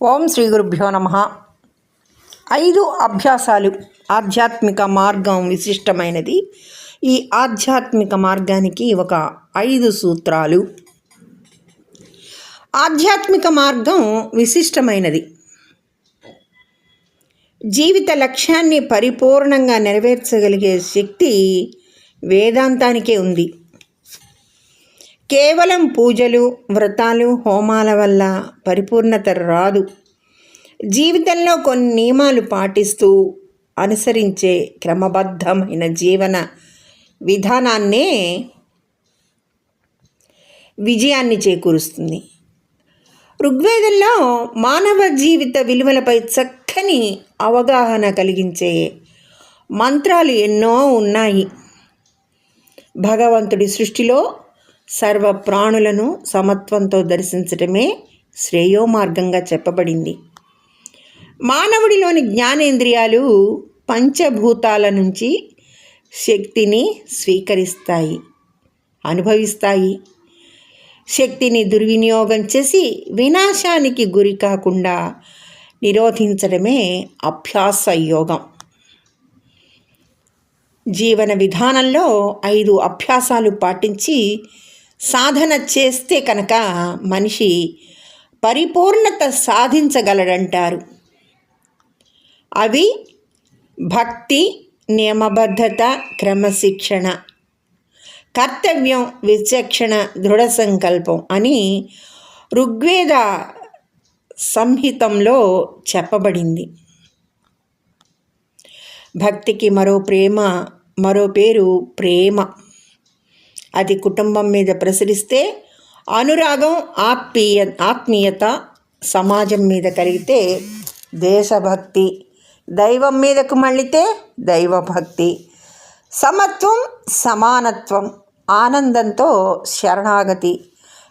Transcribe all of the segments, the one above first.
ఓం శ్రీ గురుభ్యో నమః. 5 అభ్యాసాలు. ఆధ్యాత్మిక మార్గం విశిష్టమైనది. ఈ ఆధ్యాత్మిక మార్గానికి ఒక 5 సూత్రాలు. ఆధ్యాత్మిక మార్గం విశిష్టమైనది. జీవిత లక్ష్యాన్ని పరిపూర్ణంగా నెరవేర్చగలిగే శక్తి వేదాంతానికే ఉంది. కేవలం పూజలు, వ్రతాలు, హోమాల వల్ల పరిపూర్ణత రాదు. జీవితంలో కొన్ని నియమాలు పాటిస్తూ అనుసరించే క్రమబద్ధమైన జీవన విధానాన్నే విజయాన్ని చేకూరుస్తుంది. ఋగ్వేదంలో మానవ జీవిత విలువలపై చక్కని అవగాహన కలిగించే మంత్రాలు ఎన్నో ఉన్నాయి. భగవంతుడి సృష్టిలో సర్వ ప్రాణులను సమత్వంతో దర్శించటమే శ్రేయోమార్గంగా చెప్పబడింది. మానవుడిలోని జ్ఞానేంద్రియాలు పంచభూతాల నుంచి శక్తిని స్వీకరిస్తాయి, అనుభవిస్తాయి. శక్తిని దుర్వినియోగం చేసి వినాశానికి గురి కాకుండా నిరోధించడమే అభ్యాస యోగం. జీవన విధానంలో 5 అభ్యాసాలు పాటించి సాధన చేస్తే కనుక మనిషి పరిపూర్ణత సాధించగలడంటారు. అవి భక్తి, నియమబద్ధత, క్రమశిక్షణ, కర్తవ్యం, విచక్షణ, దృఢ సంకల్పం అని ఋగ్వేద సంహితంలో చెప్పబడింది. భక్తికి మరో పేరు ప్రేమ. అది కుటుంబం మీద ప్రసరిస్తే అనురాగం, ఆత్మీయత, సమాజం మీద కలిగితే దేశభక్తి, దైవం మీదకు మళ్ళితే దైవభక్తి, సమత్వం, సమానత్వం, ఆనందంతో శరణాగతి,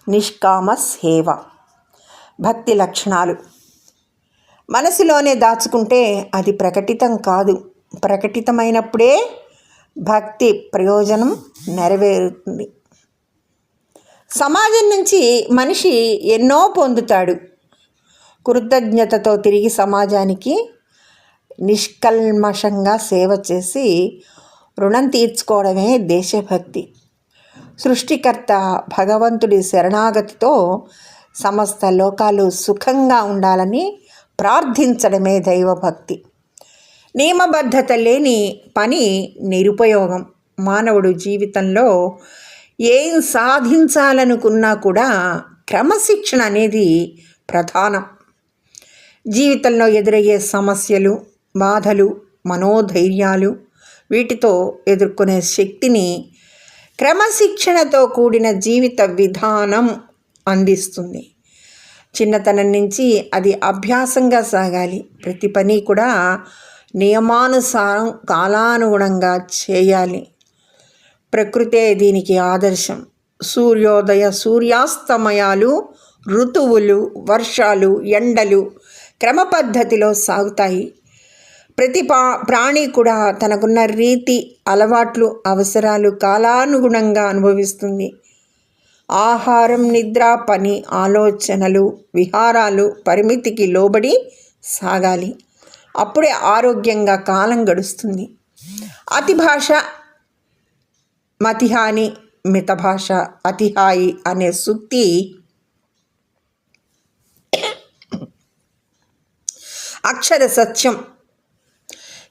నిష్కామ సేవ. భక్తి లక్షణాలు. మనసులోనే దాచుకుంటే అది ప్రకటితం కాదు. ప్రకటితమైనప్పుడే భక్తి ప్రయోజనం నెరవేరుతుంది. సమాజం నుంచి మనిషి ఎన్నో పొందుతాడు. కృతజ్ఞతతో తిరిగి సమాజానికి నిష్కల్మషంగా సేవ చేసి రుణం తీర్చుకోవడమే దేశభక్తి. సృష్టికర్త భగవంతుడి శరణాగతితో సమస్త లోకాలు సుఖంగా ఉండాలని ప్రార్థించడమే దైవభక్తి. నియమబద్ధత లేని పని నిరుపయోగం. మానవుడు జీవితంలో ఏం సాధించాలనుకున్నా కూడా క్రమశిక్షణ అనేది ప్రధానం. జీవితంలో ఎదురయ్యే సమస్యలు, బాధలు, మనోధైర్యాలు, వీటితో ఎదుర్కొనే శక్తిని క్రమశిక్షణతో కూడిన జీవిత విధానం అందిస్తుంది. చిన్నతనం నుంచి అది అభ్యాసంగా సాగాలి. ప్రతి పని కూడా నియమానుసారం కాలానుగుణంగా చేయాలి. ప్రకృతే దీనికి ఆదర్శం. సూర్యోదయ సూర్యాస్తమయాలు, ఋతువులు, వర్షాలు, ఎండలు క్రమ పద్ధతిలో సాగుతాయి. ప్రతి ప్రాణి కూడా తనకున్న రీతి, అలవాట్లు, అవసరాలు కాలానుగుణంగా అనుభవిస్తుంది. ఆహారం, నిద్ర, పని, ఆలోచనలు, విహారాలు పరిమితికి లోబడి సాగాలి. అప్పుడే ఆరోగ్యంగా కాలం గడుస్తుంది. అతి భాష మతిహాని, మితభాష అతిహాయి అనే సూక్తి అక్షర సత్యం.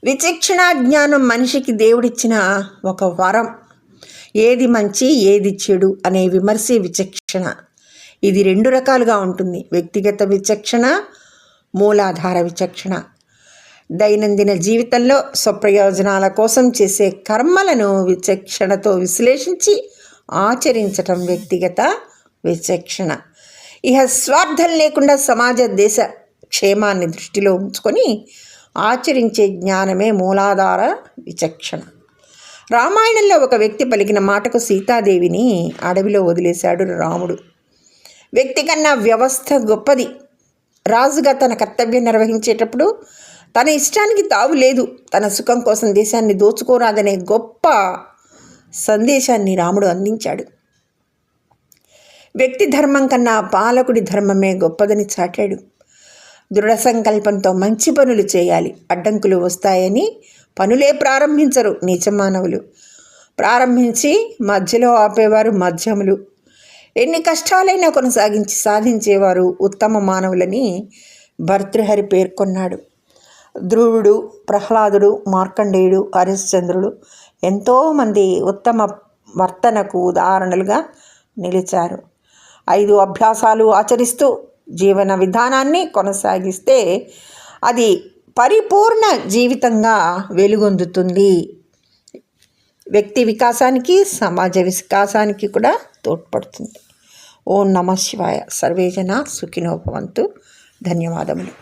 విచక్షణ జ్ఞానం మనిషికి దేవుడిచ్చిన ఒక వరం. ఏది మంచి, ఏది చెడు అనే విమర్శ విచక్షణ. ఇది 2 రకాలుగా ఉంటుంది. వ్యక్తిగత విచక్షణ, మూలాధార విచక్షణ. దైనందిన జీవితంలో స్వప్రయోజనాల కోసం చేసే కర్మలను విచక్షణతో విశ్లేషించి ఆచరించటం వ్యక్తిగత విచక్షణ. ఇహ స్వార్థం లేకుండా సమాజ, దేశ క్షేమాన్ని దృష్టిలో ఉంచుకొని ఆచరించే జ్ఞానమే మూలాధార విచక్షణ. రామాయణంలో ఒక వ్యక్తి పలికిన మాటకు సీతాదేవిని అడవిలో వదిలేశాడు రాముడు. వ్యక్తి కన్నా వ్యవస్థ గొప్పది. రాజుగా తన కర్తవ్యం నిర్వహించేటప్పుడు తన ఇష్టానికి తావు లేదు. తన సుఖం కోసం దేశాన్ని దోచుకోరాదనే గొప్ప సందేశాన్ని రాముడు అందించాడు. వ్యక్తి ధర్మం కన్నా పాలకుడి ధర్మమే గొప్పదని చాటాడు. దృఢ సంకల్పంతో మంచి పనులు చేయాలి. అడ్డంకులు వస్తాయని పనులే ప్రారంభించరు నీచ మానవులు. ప్రారంభించి మధ్యలో ఆపేవారు మధ్యములు. ఎన్ని కష్టాలైనా కొనసాగించి సాధించేవారు ఉత్తమ మానవులని భర్తృహరి పేర్కొన్నాడు. ధ్రువుడు, ప్రహ్లాదుడు, మార్కండేయుడు, హరిశ్చంద్రుడు ఎంతోమంది ఉత్తమ వర్తనకు ఉదాహరణలుగా నిలిచారు. 5 అభ్యాసాలు ఆచరిస్తూ జీవన విధానాన్ని కొనసాగిస్తే అది పరిపూర్ణ జీవితంగా వెలుగొందుతుంది. వ్యక్తి వికాసానికి, సమాజ వికాసానికి కూడా తోడ్పడుతుంది. ఓం నమః శివాయ. సర్వే జనా సుఖినో భవంతు. ధన్యవాదములు.